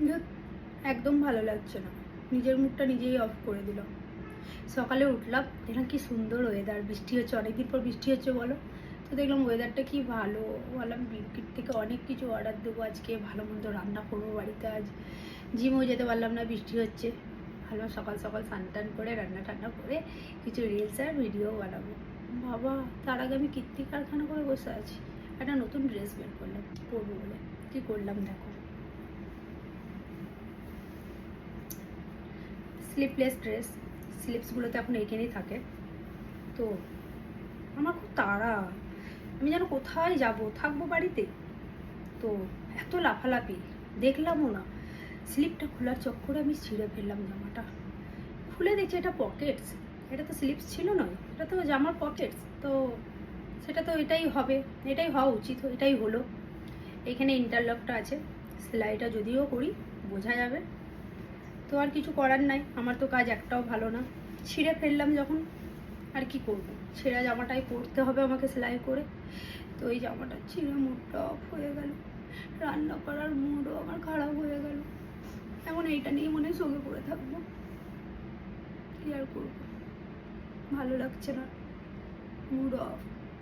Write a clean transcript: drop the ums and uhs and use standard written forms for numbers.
ধুৎ, একদম ভালো লাগছে না, নিজের মুডটা নিজেই অফ করে দিল। সকালে উঠলাম, দেখলাম কি সুন্দর ওয়েদার, বৃষ্টি হচ্ছে, অনেকদিন পর বৃষ্টি হচ্ছে বলো। তো দেখলাম ওয়েদারটা কি ভালো, বললাম ব্লিঙ্কিট থেকে অনেক কিছু অর্ডার দেবো আজকে, ভালো মন্দ রান্না করবো বাড়িতে। আজ জিমও যেতে পারলাম না, বৃষ্টি হচ্ছে। ভালো সকাল সকাল স্নান টান করে রান্না টান্না করে কিছু রিলস আর ভিডিও বানাবো। বাবা, তার আগে আমি কীর্তি কারখানা করে বসে আছি। একটা নতুন ড্রেস বের করলাম পরবো বলে, কী করলাম দেখো, স্লিপলেস ড্রেস। স্লিপসগুলো তো এখন এইখানেই থাকে। তো আমার খুব তাড়া, আমি যেন কোথায় যাব, থাকবো বাড়িতে। তো এত লাফালাফি, দেখলামও না, স্লিপটা খোলার চক্করে আমি ছিঁড়ে ফেললাম জামাটা। খুলে দেখছি এটা পকেটস, এটা তো স্লিপস ছিল নয়, এটা তো জামার পকেটস। তো সেটা তো এটাই হবে, এটাই হওয়া উচিত, এটাই হলো। এখানে ইন্টারলকটা আছে, সেলাইটা যদিও করি বোঝা যাবে। তো আর কিছু করার নাই, আমার তো কাজ একটাও ভালো না। ছিঁড়ে ফেললাম যখন, আর কি করব, ছেঁড়া জামাটাই পরতে হবে আমাকে সেলাই করে। তো এই জামাটা ছিঁড়ে মুডটা অফ হয়ে গেল, রান্না করার মুডও আমার খারাপ হয়ে গেল। এখন এইটা নিয়ে মনে হয় সঙ্গে পড়ে থাকবো, কি আর করবো, ভালো লাগছে না, মুড অফ।